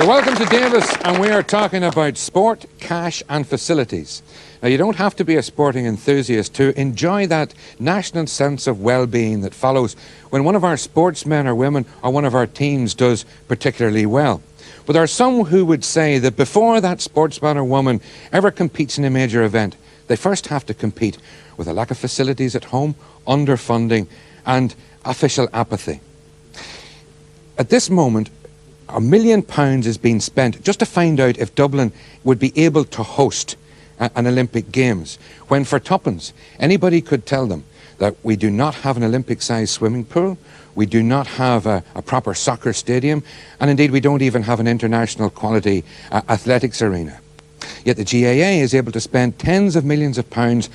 You're welcome to Davis, and we are talking about sport, cash and facilities. Now, you don't have to be a sporting enthusiast to enjoy that national sense of well-being that follows when one of our sportsmen or women or one of our teams does particularly well. But there are some who would say that before that sportsman or woman ever competes in a major event, they first have to compete with a lack of facilities at home, underfunding and official apathy. At this moment, £1 million is being spent just to find out if Dublin would be able to host an Olympic Games, when for tuppence anybody could tell them that we do not have an Olympic-sized swimming pool, we do not have a proper soccer stadium, and indeed we don't even have an international quality athletics arena. Yet the GAA is able to spend tens of millions of pounds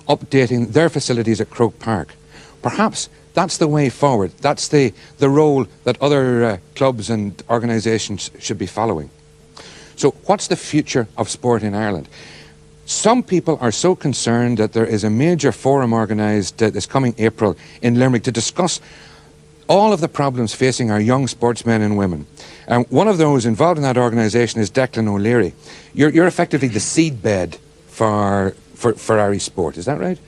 updating their facilities at Croke Park. Perhaps that's the way forward. That's the role that other clubs and organisations should be following. So what's the future of sport in Ireland? Some people are so concerned that there is a major forum organised this coming April in Limerick to discuss all of the problems facing our young sportsmen and women. And one of those involved in that organisation is Declan O'Leary. You're effectively the seedbed for Irish sport, is that right?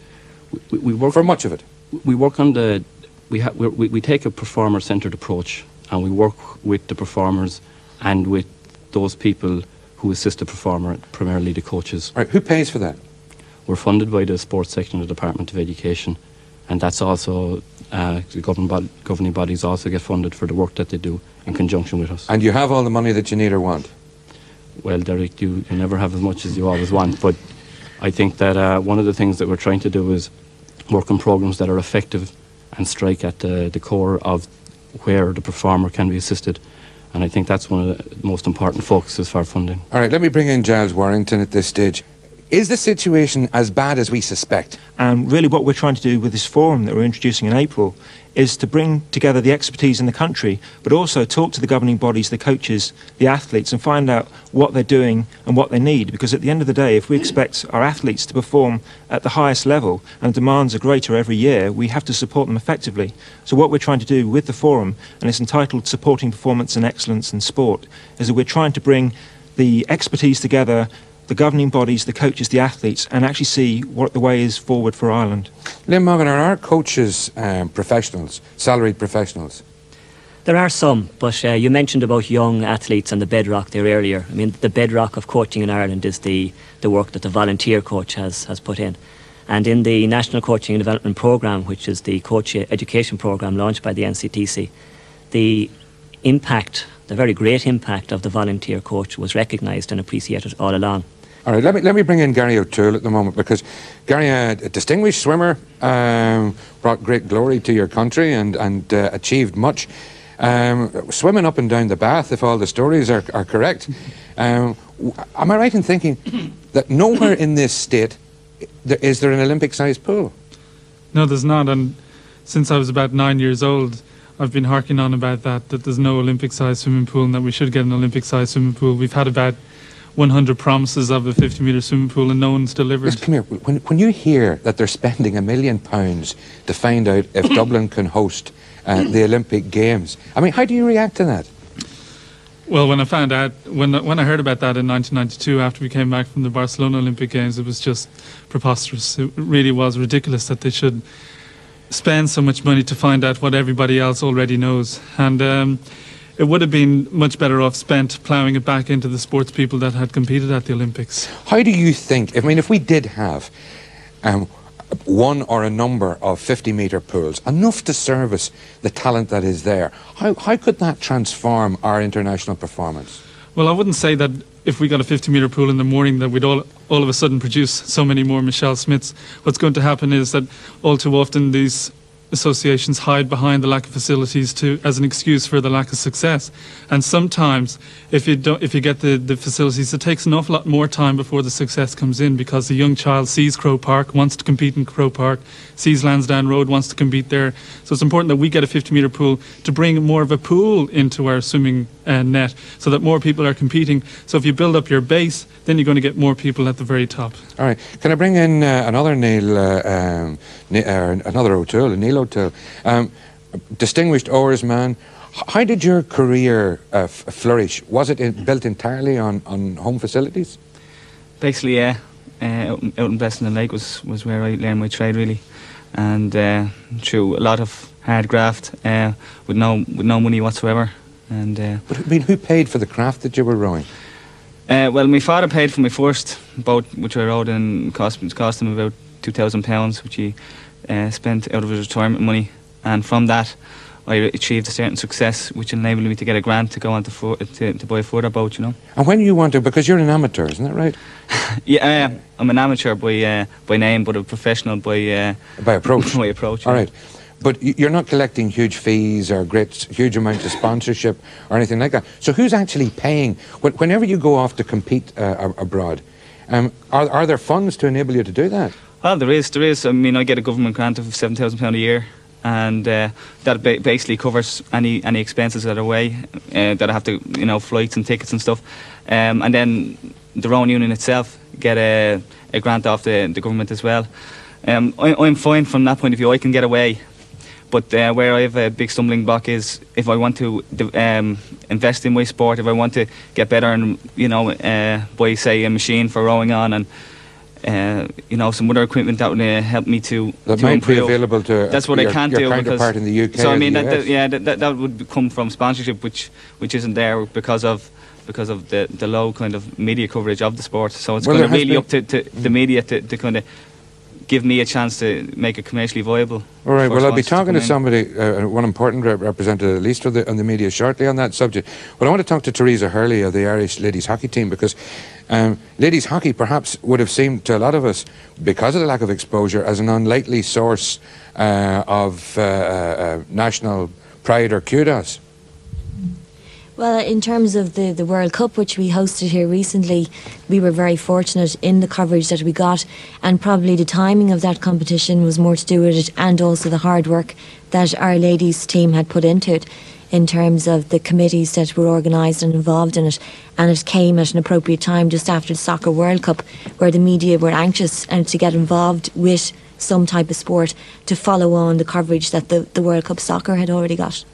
We work for much of it. We work on the we take a performer-centred approach, and we work with the performers and with those people who assist the performer, primarily the coaches. Right, who pays for that? We're funded by the sports section of the Department of Education, and that's also the governing bodies also get funded for the work that they do in conjunction with us. And you have all the money that you need or want? Well, Derek, you never have as much as you always want, but I think that one of the things that we're trying to do is work on programmes that are effective and strike at the core of where the performer can be assisted. And I think that's one of the most important focuses for funding. All right, let me bring in Giles Warrington at this stage. Is the situation as bad as we suspect? And really what we're trying to do with this forum that we're introducing in April is to bring together the expertise in the country, but also talk to the governing bodies, the coaches, the athletes, and find out what they're doing and what they need. Because at the end of the day, if we expect our athletes to perform at the highest level and demands are greater every year, we have to support them effectively. So what we're trying to do with the forum, and it's entitled Supporting Performance and Excellence in Sport, is that we're trying to bring the expertise together, the governing bodies, the coaches, the athletes, and actually see what the way is forward for Ireland. Liam Morgan, are our coaches professionals, salaried professionals? There are some, but you mentioned about young athletes and the bedrock there earlier. I mean, the bedrock of coaching in Ireland is the work that the volunteer coach has put in. And in the National Coaching and Development Programme, which is the coach education programme launched by the NCTC, the impact, the very great impact of the volunteer coach was recognised and appreciated all along. All right, let me bring in Gary O'Toole at the moment, because Gary, a distinguished swimmer, brought great glory to your country and achieved much. Swimming up and down the Bath, if all the stories are correct. Am I right in thinking that nowhere in this state is there an Olympic-sized pool? No, there's not, and since I was about 9 years old, I've been harking on about that there's no Olympic-sized swimming pool and that we should get an Olympic-sized swimming pool. We've had about 100 promises of a 50-metre swimming pool and no one's delivered. Just come here. When you hear that they're spending £1 million to find out if Dublin can host the Olympic Games, I mean, how do you react to that? Well, when I found out, when I heard about that in 1992 after we came back from the Barcelona Olympic Games, it was just preposterous. It really was ridiculous that they should spend so much money to find out what everybody else already knows. And it would have been much better off spent ploughing it back into the sports people that had competed at the Olympics. How do you think, I mean, if we did have one or a number of 50-metre pools, enough to service the talent that is there, how could that transform our international performance? Well, I wouldn't say that if we got a 50-metre pool in the morning that we'd all of a sudden produce so many more Michelle Smiths. What's going to happen is that all too often these associations hide behind the lack of facilities as an excuse for the lack of success. And sometimes if you get the facilities, it takes an awful lot more time before the success comes in, because the young child sees Croke Park, wants to compete in Croke Park, sees Lansdowne Road, wants to compete there. So it's important that we get a 50-metre pool to bring more of a pool into our swimming net so that more people are competing. So if you build up your base, then you're going to get more people at the very top. All right. Can I bring in another Neil, another O'Toole, Neil O'Toole, distinguished oarsman? How did your career flourish? Was it built entirely on home facilities? Basically, yeah. Out in Blessing Lake was where I learned my trade, really, and through a lot of hard graft, with no money whatsoever. And but I mean, who paid for the craft that you were rowing? Well, my father paid for my first boat, which I rowed, and cost him about £2,000, which he spent out of his retirement money. And from that, I achieved a certain success, which enabled me to get a grant to go on to buy a further boat, you know. And when you want to, because you're an amateur, isn't that right? Yeah, I'm an amateur by name, but a professional by approach. By approach. All right. But you're not collecting huge fees or huge amounts of sponsorship or anything like that. So who's actually paying? Whenever you go off to compete abroad, are there funds to enable you to do that? Well, there is. I mean, I get a government grant of £7,000 a year, and that basically covers any expenses that are away, that I have to, flights and tickets and stuff. And then the rowing union itself get a grant off the government as well. I'm fine from that point of view. I can get away. But where I have a big stumbling block is if I want to invest in my sport, if I want to get better and, buy, say, a machine for rowing on and, some other equipment that would help me to that might improve. Be available to that's what I can't your do counterpart in the UK. So I mean that that would come from sponsorship, which isn't there because of the low kind of media coverage of the sport. So it's kind of really up to the media to kind of give me a chance to make it commercially viable. All right, well, I'll be talking to somebody, one important representative at least on the media shortly on that subject. But I want to talk to Teresa Hurley of the Irish ladies hockey team, because ladies hockey perhaps would have seemed to a lot of us, because of the lack of exposure, as an unlikely source of national pride or kudos. Well, in terms of the World Cup, which we hosted here recently, we were very fortunate in the coverage that we got, and probably the timing of that competition was more to do with it, and also the hard work that our ladies team had put into it in terms of the committees that were organised and involved in it. And it came at an appropriate time just after the Soccer World Cup, where the media were anxious to get involved with some type of sport to follow on the coverage that the World Cup soccer had already got.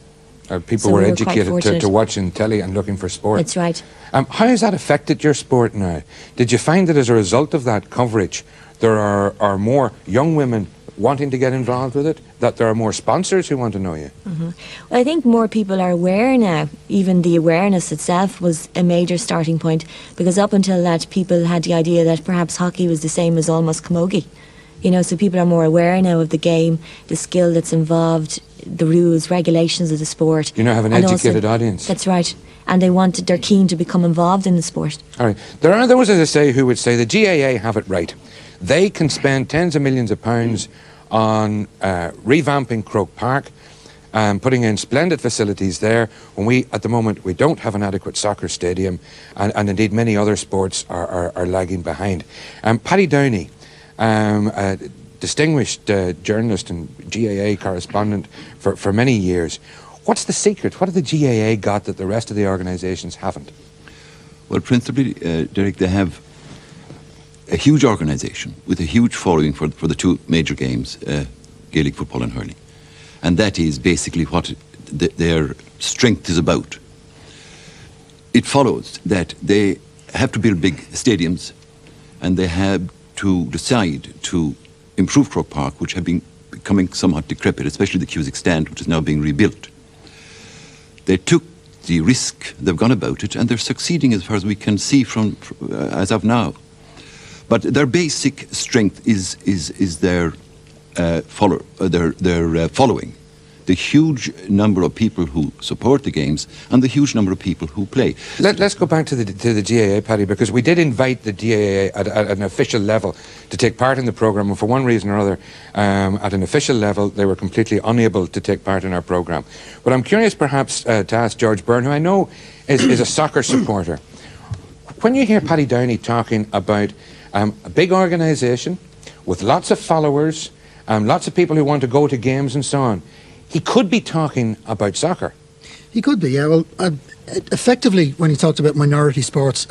People were educated to watching telly and looking for sport. That's right. How has that affected your sport now? Did you find that as a result of that coverage, there are more young women wanting to get involved with it, that there are more sponsors who want to know you? Well, I think more people are aware now. Even the awareness itself was a major starting point, because up until that, people had the idea that perhaps hockey was the same as almost camogie. So people are more aware now of the game, the skill that's involved, the rules, regulations of the sport. You now have an educated audience. That's right. And they're keen to become involved in the sport. All right. There are those, as I say, who would say the GAA have it right. They can spend tens of millions of pounds on revamping Croke Park and putting in splendid facilities there, when at the moment, we don't have an adequate soccer stadium, and indeed many other sports are lagging behind. Paddy Downey, a distinguished journalist and GAA correspondent for many years. What's the secret? What have the GAA got that the rest of the organisations haven't? Well, principally, Derek, they have a huge organisation with a huge following for the two major games, Gaelic football and hurling. And that is basically what their strength is about. It follows that they have to build big stadiums, and they have to decide to improve Croke Park, which have been becoming somewhat decrepit, especially the Cusack stand, which is now being rebuilt. They took the risk, they've gone about it, and they're succeeding as far as we can see from as of now. But their basic strength is their following, the huge number of people who support the games and the huge number of people who play. Let's go back to the GAA, Paddy, because we did invite the GAA at an official level to take part in the programme, and for one reason or other, at an official level, they were completely unable to take part in our programme. But I'm curious perhaps to ask George Byrne, who I know is a soccer supporter. When you hear Paddy Downey talking about a big organisation with lots of followers, lots of people who want to go to games and so on, he could be talking about soccer. He could be, yeah. Well, effectively, when he talked about minority sports,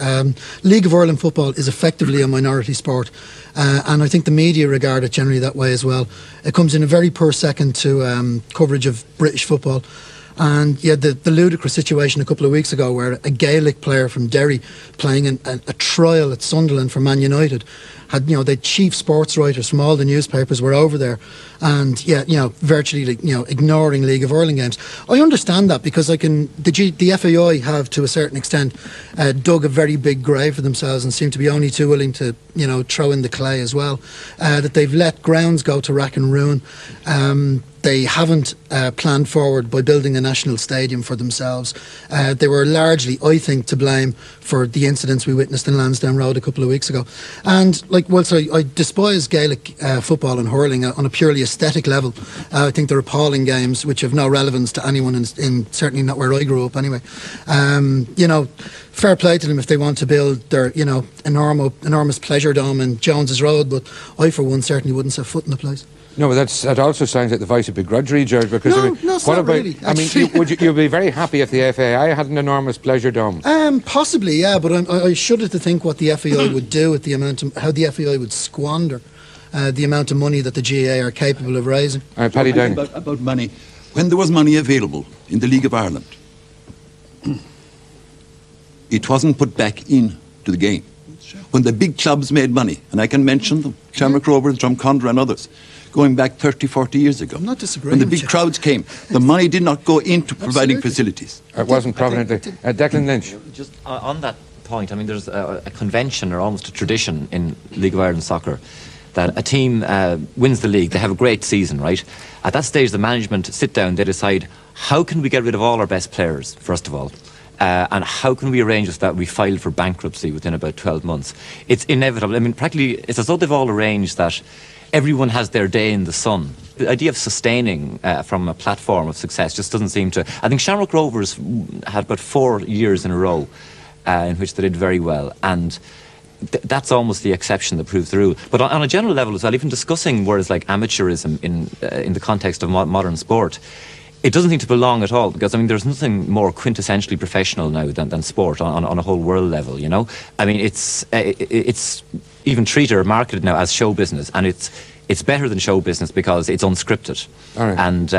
League of Ireland football is effectively a minority sport, and I think the media regard it generally that way as well. It comes in a very poor second to coverage of British football, And yeah, the ludicrous situation a couple of weeks ago where a Gaelic player from Derry playing a trial at Sunderland for Man United had, the chief sports writers from all the newspapers were over there, and virtually ignoring League of Ireland games. I understand that because the FAI have to a certain extent dug a very big grave for themselves and seem to be only too willing to throw in the clay as well. That they've let grounds go to rack and ruin. They haven't planned forward by building a national stadium for themselves. They were largely, I think, to blame for the incidents we witnessed in Lansdowne Road a couple of weeks ago. And whilst I despise Gaelic football and hurling on a purely aesthetic level, I think they're appalling games which have no relevance to anyone, in certainly not where I grew up anyway. Fair play to them if they want to build their enormous pleasure dome in Jones's Road, but I for one certainly wouldn't set foot in the place. No, but that also sounds like the voice of begrudgery, George. Because no, it's what not about? really, You'd be very happy if the FAI had an enormous pleasure dome. Possibly, yeah, but I shudder to think what the FAI would do with the amount of how the FAI would squander the amount of money that the GAA are capable of raising. All right, Paddy Downey. About money, when there was money available in the League of Ireland, it wasn't put back into the game. When the big clubs made money, and I can mention them, Shamrock Rovers, Drumcondra and others, going back 30, 40 years ago. I'm not disagreeing. When the big crowds came, the money did not go into providing facilities. It wasn't providently. Declan Lynch. Just on that point, there's a convention or almost a tradition in League of Ireland soccer that a team wins the league, they have a great season, right? At that stage, the management sit down, they decide, how can we get rid of all our best players, first of all? And how can we arrange this that we file for bankruptcy within about 12 months? It's inevitable. Practically, it's as though they've all arranged that everyone has their day in the sun. The idea of sustaining from a platform of success just doesn't seem to... I think Shamrock Rovers had about 4 years in a row in which they did very well, and that's almost the exception that proves the rule. But on a general level as well, even discussing words like amateurism in the context of modern sport, it doesn't seem to belong at all, because there's nothing more quintessentially professional now than sport on a whole world level. It's even treated or marketed now as show business, and it's better than show business because it's unscripted. All right. And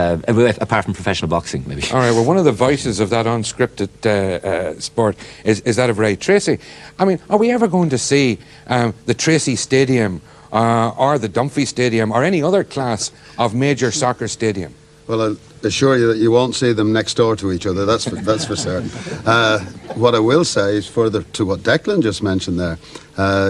apart from professional boxing, maybe. All right. Well, one of the voices of that unscripted sport is that of Ray Tracy. Are we ever going to see the Tracy Stadium or the Dunphy Stadium or any other class of major soccer stadium? Well, I'll assure you that you won't see them next door to each other, that's for certain. What I will say is further to what Declan just mentioned there.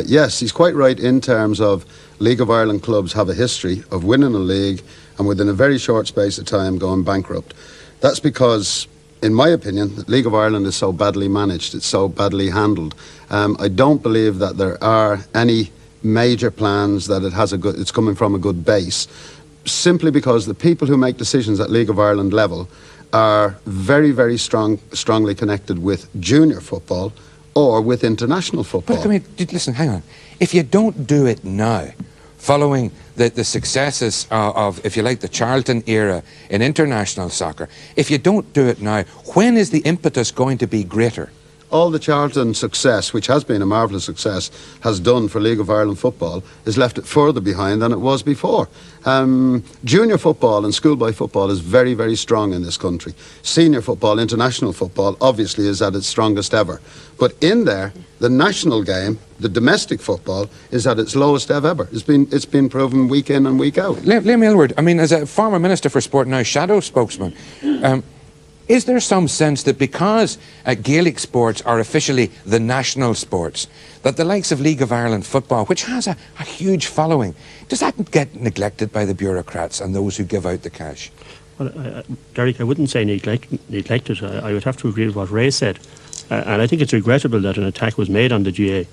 Yes, he's quite right in terms of League of Ireland clubs have a history of winning a league and within a very short space of time going bankrupt. That's because, in my opinion, the League of Ireland is so badly managed, it's so badly handled. I don't believe that there are any major plans that it's coming from a good base, simply because the people who make decisions at League of Ireland level are very, very strongly connected with junior football or with international football. But listen, hang on. If you don't do it now, following the successes of, if you like, the Charlton era in international soccer, if you don't do it now, when is the impetus going to be greater? All the Charlton success, which has been a marvellous success, has done for League of Ireland football, is left it further behind than it was before. Junior football and schoolboy football is very, very strong in this country. Senior football, international football, obviously is at its strongest ever. But in there, the national game, the domestic football, is at its lowest ever. It's been proven week in and week out. Liam Aylward, as a former Minister for Sport, now shadow spokesman, is there some sense that because Gaelic sports are officially the national sports, that the likes of League of Ireland football, which has a huge following, does that get neglected by the bureaucrats and those who give out the cash? Well, Derek, I wouldn't say neglected. I would have to agree with what Ray said. And I think it's regrettable that an attack was made on the GA.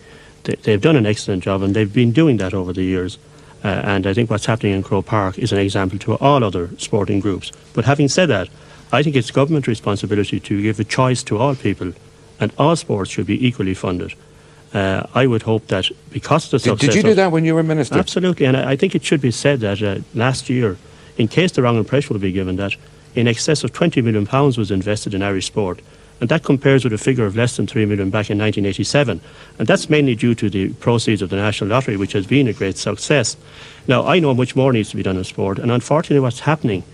They've done an excellent job, and they've been doing that over the years. And I think what's happening in Croke Park is an example to all other sporting groups. But having said that, I think it's government responsibility to give a choice to all people, and all sports should be equally funded. I would hope that because of the success... Did you do that when you were Minister? Absolutely, and I think it should be said that last year, in case the wrong impression will be given, that in excess of £20 million was invested in Irish sport, and that compares with a figure of less than £3 million back in 1987, and that's mainly due to the proceeds of the National Lottery, which has been a great success. Now, I know much more needs to be done in sport, and unfortunately what's happening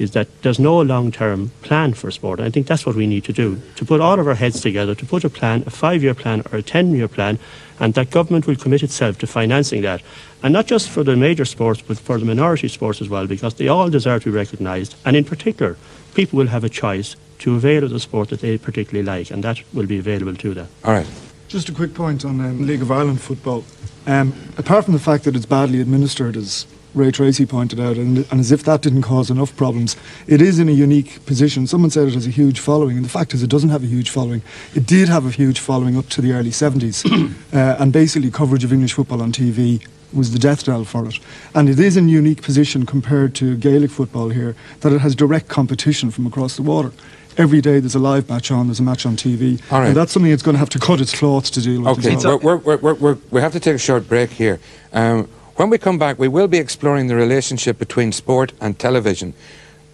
is that there's no long-term plan for sport. And I think that's what we need to do, to put all of our heads together, to put a plan, a 5-year plan or a 10-year plan, and that government will commit itself to financing that. And not just for the major sports, but for the minority sports as well, because they all deserve to be recognised. And in particular, people will have a choice to avail of the sport that they particularly like, and that will be available to them. All right. Just a quick point on League of Ireland football. Apart from the fact that it's badly administered, as Ray Tracy pointed out, and as if that didn't cause enough problems, it is in a unique position. Someone said it has a huge following, and the fact is it doesn't have a huge following. It did have a huge following up to the early 70s, and basically coverage of English football on TV was the death knell for it. And it is in a unique position compared to Gaelic football here, that it has direct competition from across the water. Every day there's a live match on, there's a match on TV. All right. And that's something it's going to have to cut its cloth to deal with. Okay, as well. we have to take a short break here. When we come back, we will be exploring the relationship between sport and television,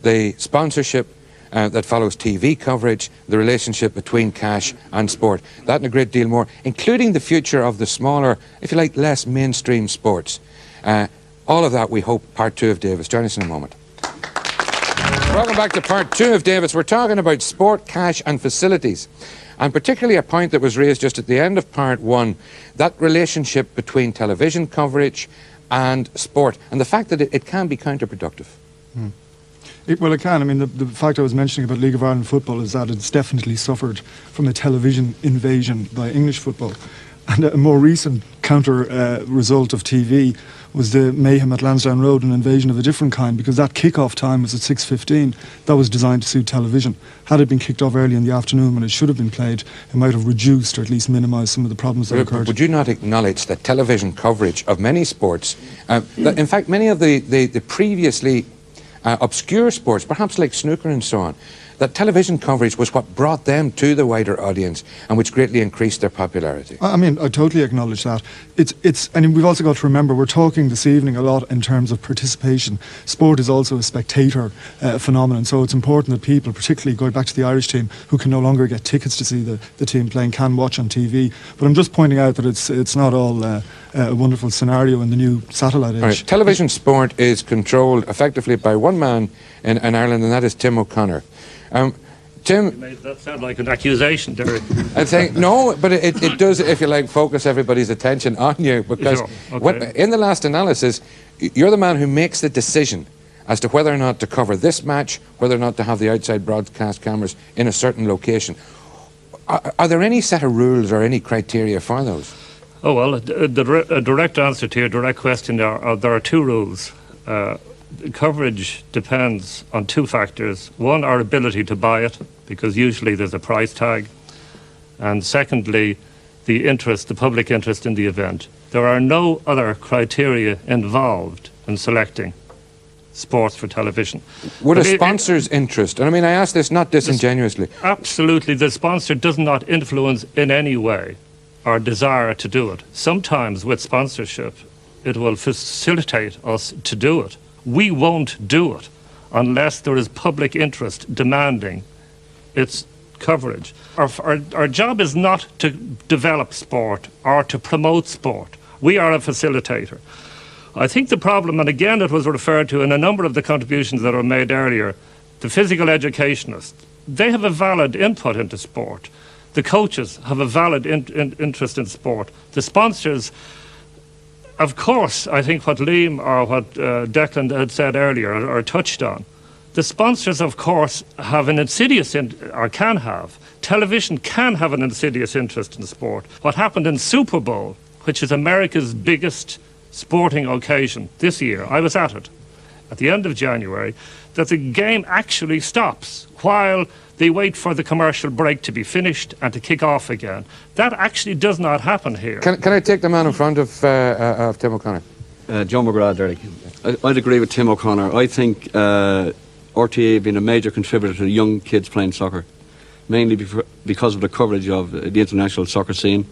the sponsorship that follows TV coverage, the relationship between cash and sport. That and a great deal more, including the future of the smaller, if you like, less mainstream sports. All of that, we hope, part 2 of Davis. Join us in a moment. Welcome back to part 2 of Davis. We're talking about sport, cash and facilities. And particularly a point that was raised just at the end of part 1, that relationship between television coverage and sport, and the fact that it can be counterproductive. Well, it can. I mean, the fact I was mentioning about League of Ireland football is that it's definitely suffered from a television invasion by English football. And a more recent counter result of TV was the mayhem at Lansdowne Road, an invasion of a different kind, because that kick-off time was at 6:15. That was designed to suit television. Had it been kicked off early in the afternoon when it should have been played, it might have reduced or at least minimised some of the problems that occurred. Would you not acknowledge that television coverage of many sports, that in fact many of the previously obscure sports, perhaps like snooker and so on, that television coverage was what brought them to the wider audience and which greatly increased their popularity? I mean, I totally acknowledge that. And we've also got to remember, we're talking this evening a lot in terms of participation. Sport is also a spectator phenomenon, so it's important that people, particularly going back to the Irish team, who can no longer get tickets to see the team playing, can watch on TV. But I'm just pointing out that it's not all a wonderful scenario in the new satellite age. Right. Television sport is controlled effectively by one man in Ireland, and that is Tim O'Connor. Tim, you made that sound like an accusation, Derek. I'm saying no, but it does, if you like, focus everybody's attention on you, because Sure. Okay. in the last analysis, you're the man who makes the decision as to whether or not to cover this match, whether or not to have the outside broadcast cameras in a certain location. Are there any set of rules or any criteria for those? Oh, well, a direct answer to your direct question, there are 2 rules. Coverage depends on 2 factors. One, our ability to buy it, because usually there's a price tag. And secondly, the public interest in the event. There are no other criteria involved in selecting sports for television. Would a sponsor's interest, and I mean, I ask this not disingenuously. Absolutely, the sponsor does not influence in any way our desire to do it. Sometimes with sponsorship, it will facilitate us to do it. We won't do it unless there is public interest demanding its coverage. Our job is not to develop sport or to promote sport. We are a facilitator. I think the problem, and again it was referred to in a number of the contributions that were made earlier, the physical educationists, they have a valid input into sport. The coaches have a valid interest in sport. The sponsors, of course, I think what Liam or what Declan had said earlier or touched on, the sponsors, of course, have an insidious, or can have. Television can have an insidious interest in sport. What happened in Super Bowl, which is America's biggest sporting occasion this year, I was at it at the end of January, that the game actually stops while they wait for the commercial break to be finished and to kick off again. That actually does not happen here. Can I take the man in front of Tim O'Connor? John McGrath, Derek. I'd agree with Tim O'Connor. I think RTA have been a major contributor to young kids playing soccer, mainly because of the coverage of the international soccer scene,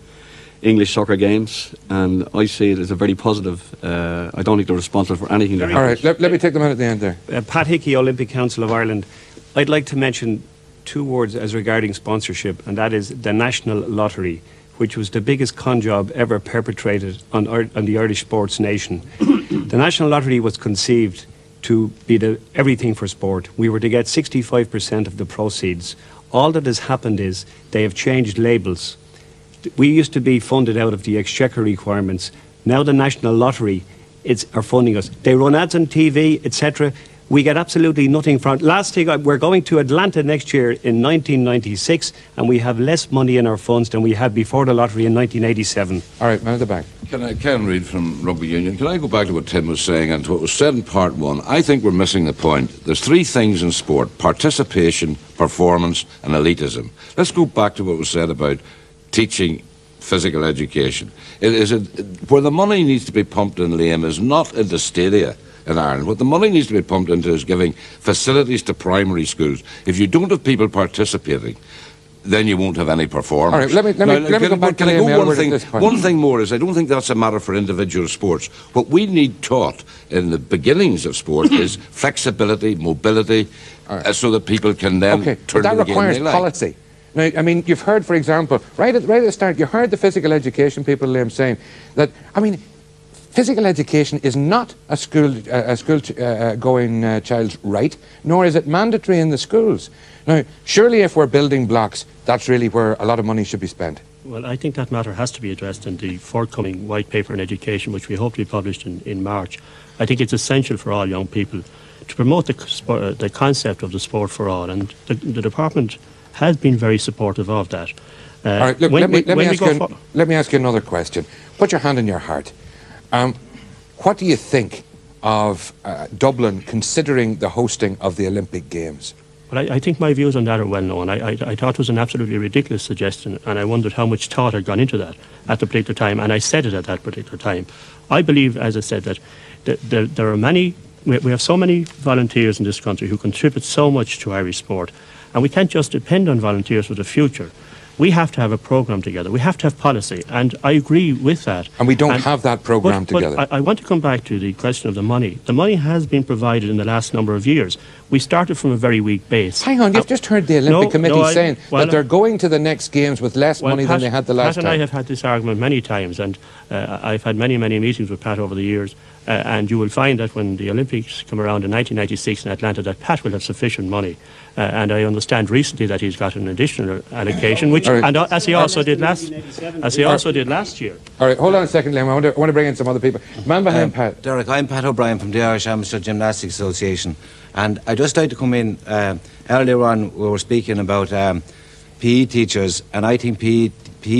English soccer games, and I see it as a very positive. I don't think they're responsible for anything that happens. All right, let me take the man at the end there. Pat Hickey, Olympic Council of Ireland. I'd like to mention 2 words as regarding sponsorship, and that is the National Lottery, which was the biggest con job ever perpetrated on the Irish sports nation. The National Lottery was conceived to be the everything for sport. We were to get 65% of the proceeds. All that has happened is they have changed labels. We used to be funded out of the exchequer requirements. Now the National Lottery are funding us. They run ads on TV, etc. We get absolutely nothing from it. Last thing, we're going to Atlanta next year in 1996, and we have less money in our funds than we had before the lottery in 1987. All right, man at the back. Ken Reid from Rugby Union. Can I go back to what Tim was saying and to what was said in part one? I think we're missing the point. There's three things in sport: participation, performance, and elitism. Let's go back to what was said about teaching physical education. Where the money needs to be pumped in, Liam, is not into stadia in Ireland. What the money needs to be pumped into is giving facilities to primary schools. If you don't have people participating, then you won't have any performance. All right, let me go back to Liam. One thing more is I don't think that's a matter for individual sports. What we need taught in the beginnings of sport is flexibility, mobility, so that people can then turn to the game they like. That requires policy. Now, I mean, you've heard, for example, right at the start, you heard the physical education people, Liam, saying that, I mean, physical education is not a school-going child's right, nor is it mandatory in the schools. Now, surely if we're building blocks, that's really where a lot of money should be spent. Well, I think that matter has to be addressed in the forthcoming white paper on education, which we hope to be published in March. I think it's essential for all young people to promote the concept of the sport for all, and the department has been very supportive of that. All right, look, let me ask you another question. Put your hand on your heart. What do you think of Dublin considering the hosting of the Olympic Games? Well, I think my views on that are well known. I thought it was an absolutely ridiculous suggestion, and I wondered how much thought had gone into that at the particular time, and I said it at that particular time. I believe, as I said, that there are many, we have so many volunteers in this country who contribute so much to Irish sport, and we can't just depend on volunteers for the future. We have to have a programme together. We have to have policy, and I agree with that. And we don't have that programme together. But I want to come back to the question of the money. The money has been provided in the last number of years. We started from a very weak base. Hang on, you've just heard the Olympic Committee saying that they're going to the next Games with less money than they had the last time. Pat and I have had this argument many times, and I've had many meetings with Pat over the years. And you will find that when the Olympics come around in 1996 in Atlanta, that Pat will have sufficient money. And I understand recently that he's got an additional allocation, which, and as he also did last year. All right, hold on a second, Liam. I want to bring in some other people. Man behind Pat. Derek, I'm Pat O'Brien from the Irish Amateur Gymnastics Association, and I'd just like to come in. Earlier on, we were speaking about PE teachers, and I think PE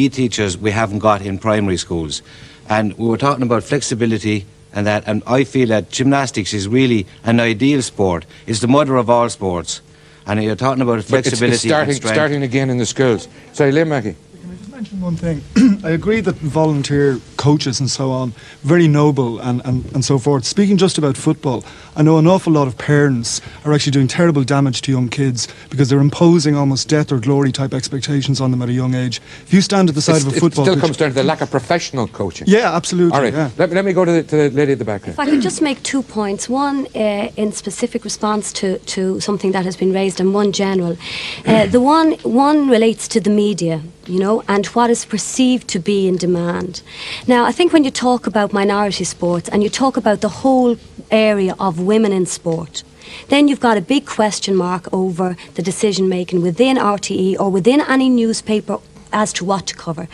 teachers we haven't got in primary schools, and we were talking about flexibility. And I feel that gymnastics is really an ideal sport. It's the mother of all sports. And you're talking about flexibility and strength. Starting again in the schools. Sorry, Liam Mackey. Can I just mention one thing? I agree that volunteer coaches and so on, very noble and so forth. Speaking just about football, I know an awful lot of parents are actually doing terrible damage to young kids because they're imposing almost death or glory type expectations on them at a young age. If you stand at the side of a football pitch... It still comes down to the lack of professional coaching. Yeah, absolutely. All right, let me go to the lady at the back. If I could just make 2 points. One in specific response to something that has been raised, and one general. The one relates to the media, you know, and what is perceived to be in demand. Now, I think when you talk about minority sports and you talk about the whole area of women in sport, then you've got a big question mark over the decision making within RTE or within any newspaper as to what to cover.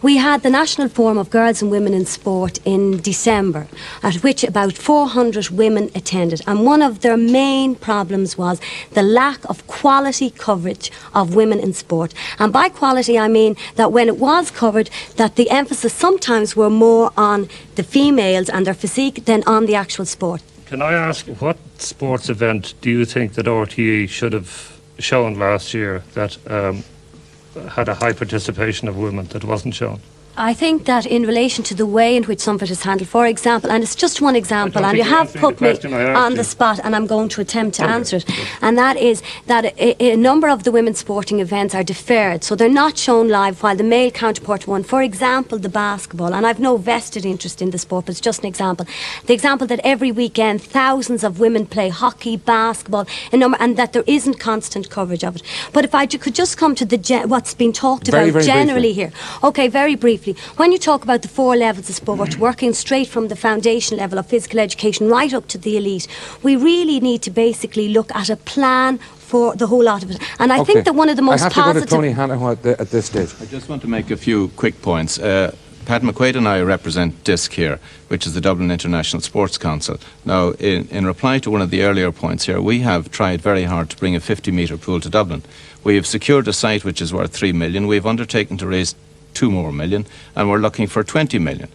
We had the National Forum of Girls and Women in Sport in December, at which about 400 women attended, and one of their main problems was the lack of quality coverage of women in sport. And by quality I mean that when it was covered, that the emphasis sometimes were more on the females and their physique than on the actual sport. Can I ask, what sports event do you think that RTE should have shown last year that had a high participation of women that wasn't shown? I think that in relation to the way in which some of it is handled, for example, and it's just one example, and you have put me on the spot, and I'm going to attempt to answer it, and that is that a number of the women's sporting events are deferred, so they're not shown live while the male counterpart won. For example, the basketball, and I've no vested interest in the sport, but it's just an example. The example that every weekend thousands of women play hockey, basketball, and that there isn't constant coverage of it. But if I could just come to what's been talked about generally here. Okay, very briefly. briefly. When you talk about the 4 levels of sport, working straight from the foundation level of physical education right up to the elite, we really need to basically look at a plan for the whole lot of it. And I think that one of the most positive... I have to go to Tony Hanahan at this stage. I just want to make a few quick points. Pat McQuaid and I represent DISC here, which is the Dublin International Sports Council. Now, in reply to one of the earlier points here, we have tried very hard to bring a 50-metre pool to Dublin. We have secured a site which is worth 3 million. We've undertaken to raise 2 more million, and we're looking for 20 million.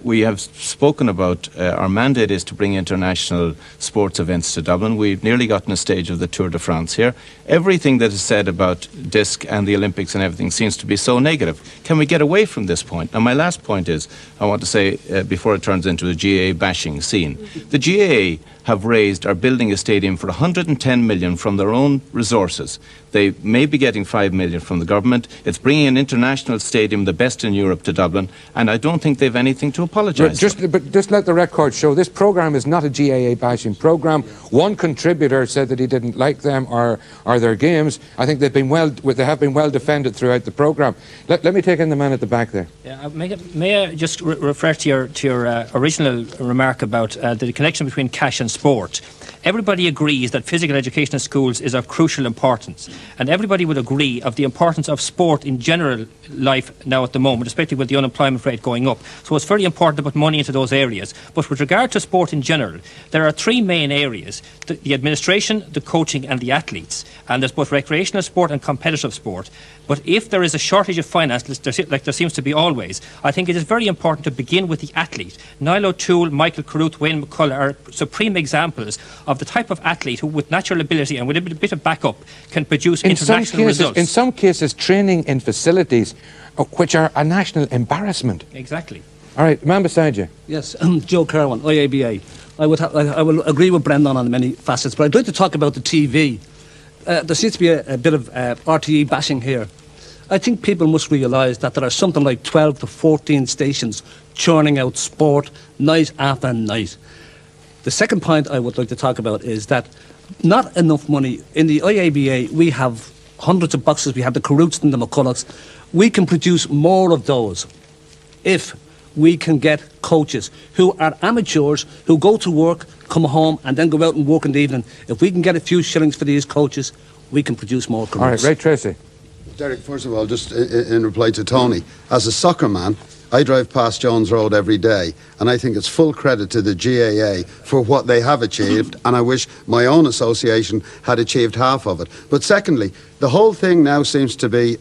We have spoken about our mandate is to bring international sports events to Dublin. We've nearly gotten a stage of the Tour de France here. Everything that is said about DISC and the Olympics and everything seems to be so negative. Can we get away from this point? And my last point is, I want to say, before it turns into a GAA bashing scene, the GAA have raised, are building a stadium for 110 million from their own resources. They may be getting 5 million from the government. It's bringing an international stadium, the best in Europe, to Dublin, and I don't think they've anything to apologise for. But just let the record show, this programme is not a GAA bashing programme. One contributor said that he didn't like them or their games. I think they have been well defended throughout the programme. Let me take in the man at the back there. Yeah, may I just refer to your original remark about the connection between cash and sport. Everybody agrees that physical education in schools is of crucial importance, and everybody would agree of the importance of sport in general life now at the moment, especially with the unemployment rate going up. So it's very important to put money into those areas. But with regard to sport in general, there are 3 main areas: the administration, the coaching and the athletes. And there's both recreational sport and competitive sport. But if there is a shortage of finance, like there seems to be always, I think it is very important to begin with the athlete. Niall O'Toole, Michael Carruth, Wayne McCullough are supreme examples of the type of athlete who, with natural ability and with a bit of backup, can produce international results. In some cases, training in facilities which are a national embarrassment. Exactly. All right, man beside you. Yes, Joe Kerwin, IABA. I will agree with Brendan on many facets, but I'd like to talk about the TV. There seems to be a bit of RTE bashing here. I think people must realise that there are something like 12 to 14 stations churning out sport night after night. The second point I would like to talk about is that not enough money. In the IABA, we have hundreds of boxes. We have the Carruths and the McCulloughs. We can produce more of those if we can get coaches who are amateurs, who go to work, come home, and then go out and work in the evening. If we can get a few shillings for these coaches, we can produce more Carruths. All right, Ray Tracy. Derek, first of all, just in reply to Tony, as a soccer man, I drive past Jones Road every day, and I think it's full credit to the GAA for what they have achieved, and I wish my own association had achieved half of it. But secondly, the whole thing now seems to be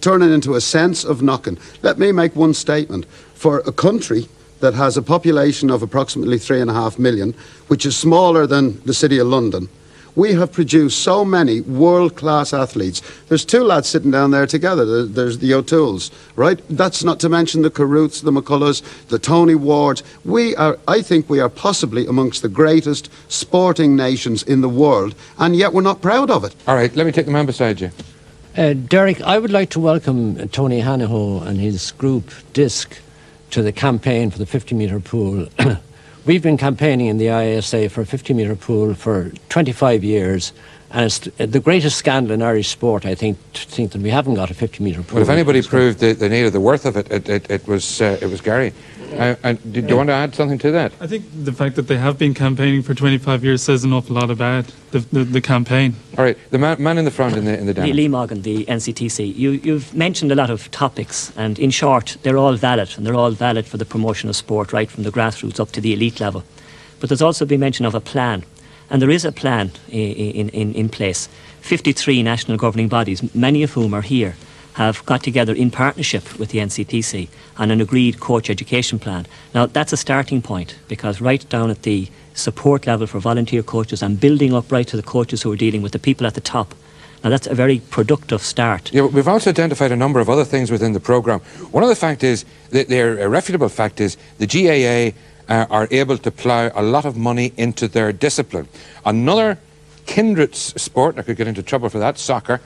turning into a sense of knocking. Let me make one statement. For a country that has a population of approximately 3.5 million, which is smaller than the City of London, we have produced so many world-class athletes. There's 2 lads sitting down there together. There's the O'Tooles, right? That's not to mention the Carruths, the McCulloughs, the Tony Wards. I think we are possibly amongst the greatest sporting nations in the world, and yet we're not proud of it. All right, let me take the man beside you. Derek, I would like to welcome Tony Hanahan and his group, DISC, to the campaign for the 50-metre pool. We've been campaigning in the ISA for a 50-metre pool for 25 years, and it's the greatest scandal in Irish sport, I think that we haven't got a 50-metre pool. Well, if anybody proved the need or the worth of it, it was Gary. And do you want to add something to that? I think the fact that they have been campaigning for 25 years says an awful lot about the campaign. All right, the man in the front in the demo. Lee Morgan, the NCTC. You've mentioned a lot of topics, and in short, they're all valid, and they're all valid for the promotion of sport, right from the grassroots up to the elite level. But there's also been mention of a plan, and there is a plan in place. 53 national governing bodies, many of whom are here, have got together in partnership with the NCTC on an agreed coach education plan. Now, that's a starting point, because right down at the support level for volunteer coaches and building up right to the coaches who are dealing with the people at the top. Now, that's a very productive start. Yeah, but we've also identified a number of other things within the programme. One of the fact is, their irrefutable fact is, the GAA are able to plough a lot of money into their discipline. Another kindred sport, I could get into trouble for that, soccer,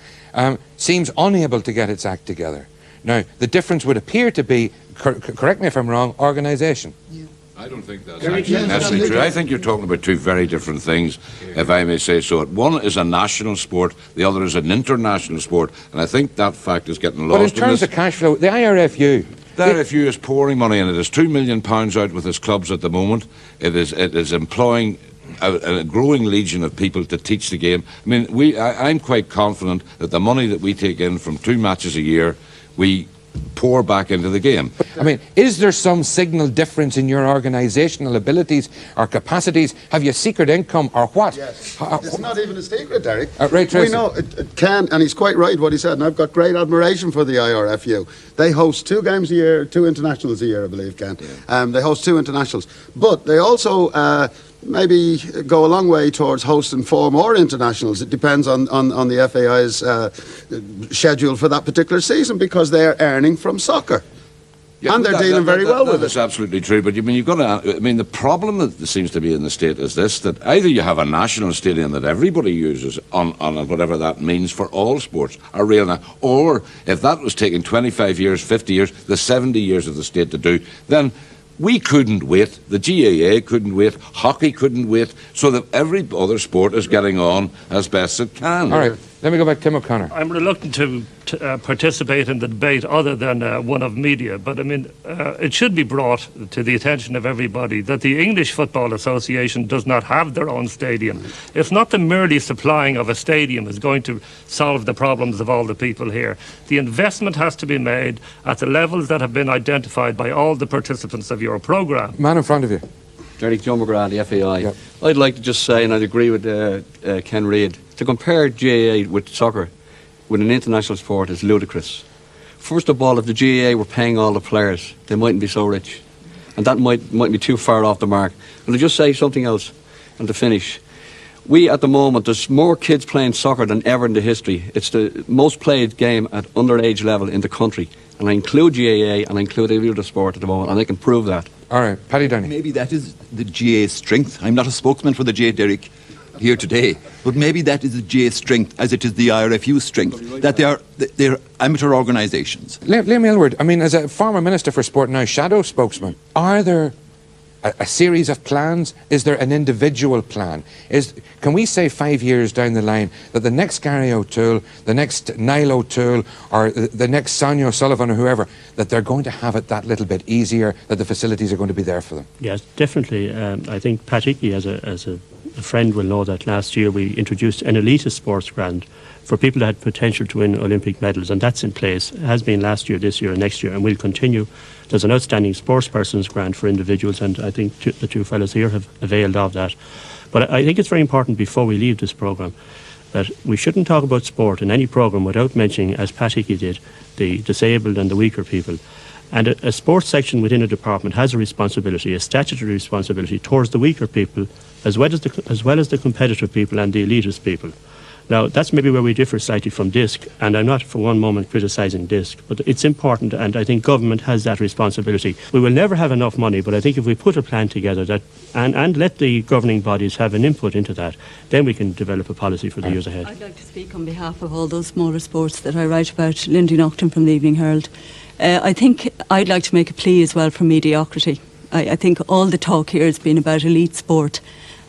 seems unable to get its act together. Now, the difference would appear to be, correct me if I'm wrong, organisation. Yeah. I don't think that's actually necessarily true. I think you're talking about 2 very different things, if I may say so. One is a national sport, the other is an international sport, and I think that fact is getting lost. But in terms of cash flow, the IRFU That if you is pouring money in it. There's £2 million out with his clubs at the moment. It is employing a growing legion of people to teach the game. I mean, I'm quite confident that the money that we take in from 2 matches a year, we pour back into the game. I mean, is there some signal difference in your organisational abilities or capacities? Have you a secret income or what? Yes. It's not even a secret, Derek. Ray Tracy. We know it can, and he's quite right what he said, and I've got great admiration for the IRFU. They host 2 games a year, 2 internationals a year, I believe, Ken. Yeah. They host 2 internationals. But they also maybe go a long way towards hosting 4 more internationals. It depends on the FAI's schedule for that particular season, because they're earning from soccer. Yeah, and they're dealing very well with it. That's absolutely true. But you've got to. I mean, the problem that seems to be in the state is this: that either you have a national stadium that everybody uses on whatever that means for all sports, arena, or if that was taking 25 years, 50 years, the 70 years of the state to do, then we couldn't wait. The GAA couldn't wait. Hockey couldn't wait. So that every other sport is getting on as best it can. All right. Let me go back to Tim O'Connor. I'm reluctant to participate in the debate other than one of media, but I mean, it should be brought to the attention of everybody that the English Football Association does not have their own stadium. It's not the merely supplying of a stadium is going to solve the problems of all the people here. The investment has to be made at the levels that have been identified by all the participants of your programme. Man in front of you. Derek Joe McGrath, the FAI. Yep. I'd like to just say, and I'd agree with Ken Reid, to compare GAA with soccer with an international sport is ludicrous. First of all, if the GAA were paying all the players, they mightn't be so rich. And that might be too far off the mark. And I'll just say something else, and to finish. We, at the moment, there's more kids playing soccer than ever in the history. It's the most played game at underage level in the country. And I include GAA and I include every other sport at the moment, and I can prove that. All right, Paddy Downey. Maybe that is the GAA's strength. I'm not a spokesman for the GAA, Derek, here today, but maybe that is the GAA's strength as it is the IRFU's strength, that they're amateur organisations. Liam Aylward, I mean, as a former Minister for Sport, now shadow spokesman, are there a series of plans? Is there an individual plan? Can we say 5 years down the line that the next Gary O'Toole, the next Niall O'Toole, or the next Sonia O'Sullivan or whoever, that they're going to have it that little bit easier, that the facilities are going to be there for them? Yes, definitely. I think Pat Hickey, as a friend, will know that last year we introduced an elitist sports grant for people that had potential to win Olympic medals, and that's in place. It has been last year, this year, and next year, and will continue. There's an outstanding sports persons grant for individuals, and I think the 2 fellows here have availed of that. But I think it's very important before we leave this programme that we shouldn't talk about sport in any programme without mentioning, as Pat Hickey did, the disabled and the weaker people. And a sports section within a department has a responsibility, a statutory responsibility towards the weaker people, as well as the competitive people and the elitist people. Now, that's maybe where we differ slightly from DISC, and I'm not for one moment criticising DISC, but it's important, and I think government has that responsibility. We will never have enough money, but I think if we put a plan together and let the governing bodies have an input into that, then we can develop a policy for the years ahead. I'd like to speak on behalf of all those smaller sports that I write about. Lindy Naughton from the Evening Herald. I think I'd like to make a plea as well for mediocrity. I think all the talk here has been about elite sport,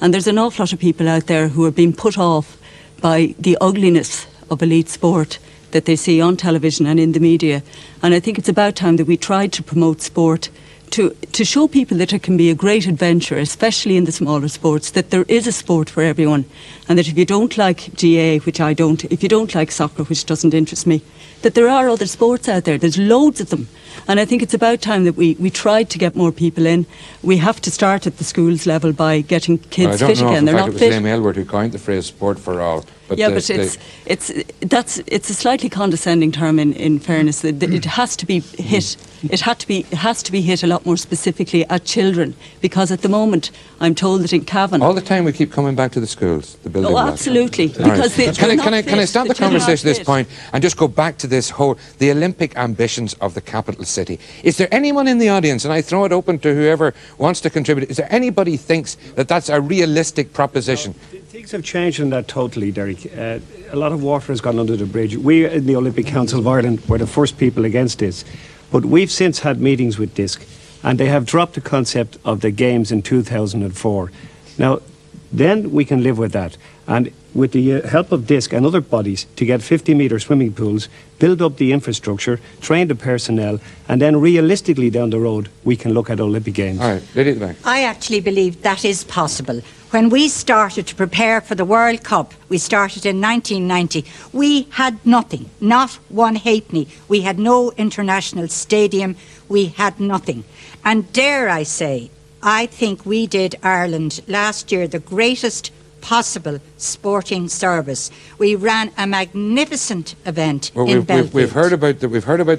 and there's an awful lot of people out there who are being put off by the ugliness of elite sport that they see on television and in the media. And I think it's about time that we tried to promote sport to show people that it can be a great adventure, especially in the smaller sports, that there is a sport for everyone, and that if you don't like GAA, which I don't, if you don't like soccer, which doesn't interest me, that there are other sports out there. There's loads of them. And I think it's about time that we tried to get more people in. We have to start at the schools level by getting kids fit again. They're not fit. I don't know if it was Liam Aylward who coined the phrase sport for all. But yeah, but it's a slightly condescending term. In fairness, it has to be hit. It has to be hit a lot more specifically at children, because at the moment I'm told that in Cavan all the time we keep coming back to the schools, the building. Oh, absolutely. Because right. Can I stop the conversation at this point and just go back to this whole the Olympic ambitions of the capital city? Is there anyone in the audience, and I throw it open to whoever wants to contribute? Is there anybody thinks that that's a realistic proposition? Things have changed in that totally, Derek. A lot of water has gone under the bridge. We in the Olympic Council of Ireland were the first people against this, but we've since had meetings with DISC, and they have dropped the concept of the games in 2004. Now, then we can live with that. And with the help of DISC and other bodies, to get 50-metre swimming pools, build up the infrastructure, train the personnel, and then realistically down the road, we can look at Olympic Games. All right, Lady at the back. I actually believe that is possible. When we started to prepare for the World Cup, we started in 1990, we had nothing, not one halfpenny. We had no international stadium, we had nothing. And dare I say, I think we did Ireland last year the greatest possible sporting service. We ran a magnificent event in Belfast. We've heard about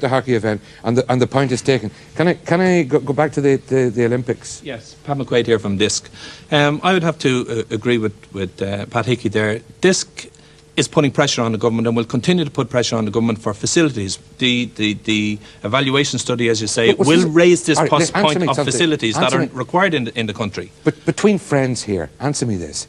the hockey event, and the point is taken. Can I go back to the Olympics? Yes, Pat McQuaid here from DISC. I would have to agree with Pat Hickey there. DISC is putting pressure on the government and will continue to put pressure on the government for facilities. The evaluation study, as you say, will raise this point of facilities that are required in the country. But between friends here, answer me this.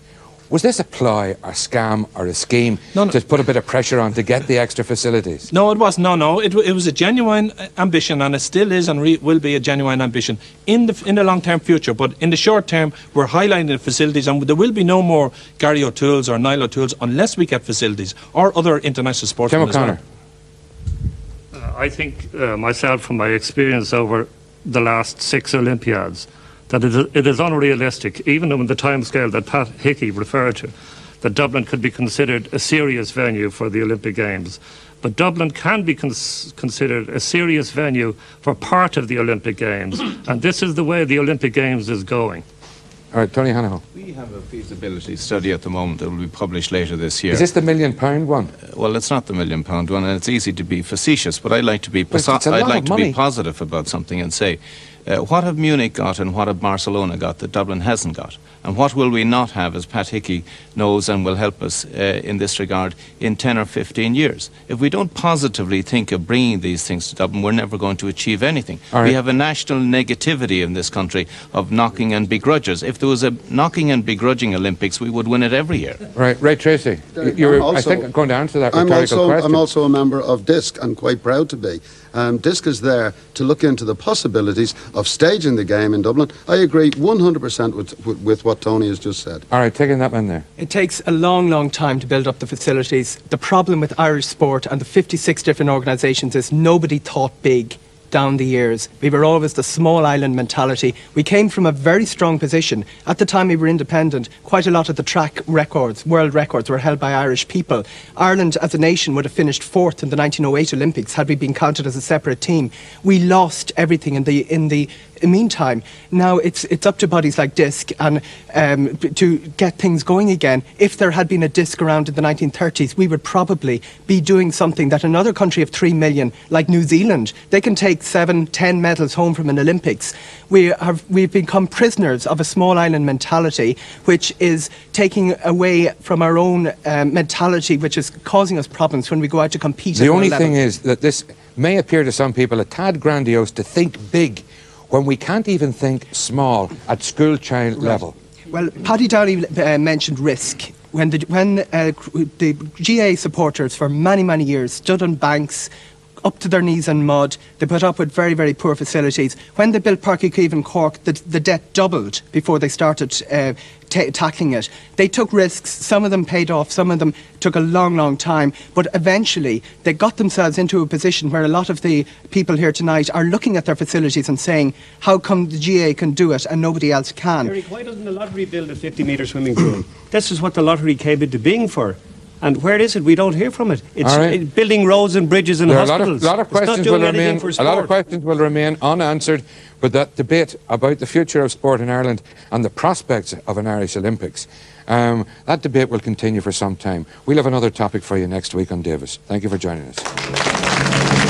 Was this a ploy or scam or a scheme to put a bit of pressure on to get the extra facilities? No, it was no. It was a genuine ambition, and it still is and will be a genuine ambition in the long-term future. But in the short term, we're highlighting the facilities, and there will be no more Gary O'Toole's or Niall O'Toole's unless we get facilities or other international sportsmen as well. I think myself, from my experience over the last 6 Olympiads, that it is unrealistic, even on the timescale that Pat Hickey referred to, that Dublin could be considered a serious venue for the Olympic Games. But Dublin can be considered a serious venue for part of the Olympic Games, and this is the way the Olympic Games is going. All right, Tony Hanaho. We have a feasibility study at the moment that will be published later this year. Is this the £1 million one? Well, it's not the £1 million one, and it's easy to be facetious, but I'd like to be positive about something and say, what have Munich got and what have Barcelona got that Dublin hasn't got? And what will we not have, as Pat Hickey knows and will help us in this regard, in 10 or 15 years? If we don't positively think of bringing these things to Dublin, we're never going to achieve anything. We have a national negativity in this country of knocking and begrudges. If there was a knocking and begrudging Olympics, we would win it every year. Right, Ray Tracy, I think I'm going to answer that rhetorical question. I'm also a member of DISC, and quite proud to be. DISC is there to look into the possibilities of staging the game in Dublin. I agree 100% with what Tony has just said. All right, taking that one there. It takes a long, long time to build up the facilities. The problem with Irish sport and the 56 different organisations is nobody thought big down the years. We were always the small island mentality. We came from a very strong position. At the time we were independent, quite a lot of the track records, world records, were held by Irish people. Ireland as a nation would have finished 4th in the 1908 Olympics had we been counted as a separate team. We lost everything in the meantime. Now it's up to bodies like DISC and to get things going again. If there had been a DISC around in the 1930s, we would probably be doing something that another country of 3 million, like New Zealand, they can take 7, 10 medals home from an Olympics. We've become prisoners of a small island mentality, which is taking away from our own mentality, which is causing us problems when we go out to compete. The only thing is that this may appear to some people a tad grandiose to think big when we can't even think small at school child level. Well, Paddy Downey mentioned risk. When the GA supporters for many, many years stood on banks up to their knees in mud, they put up with very, very poor facilities. When they built Páirc Uí Chaoimh in Cork, the debt doubled before they started tackling it. They took risks, some of them paid off, some of them took a long, long time, but eventually they got themselves into a position where a lot of the people here tonight are looking at their facilities and saying, how come the GA can do it and nobody else can? Eric, why doesn't the lottery build a 50-metre swimming pool? This is what the lottery came into being for. And where is it? We don't hear from it. It's building roads and bridges and hospitals. A lot of questions will remain unanswered, but that debate about the future of sport in Ireland and the prospects of an Irish Olympics, that debate will continue for some time. We'll have another topic for you next week on Davis. Thank you for joining us.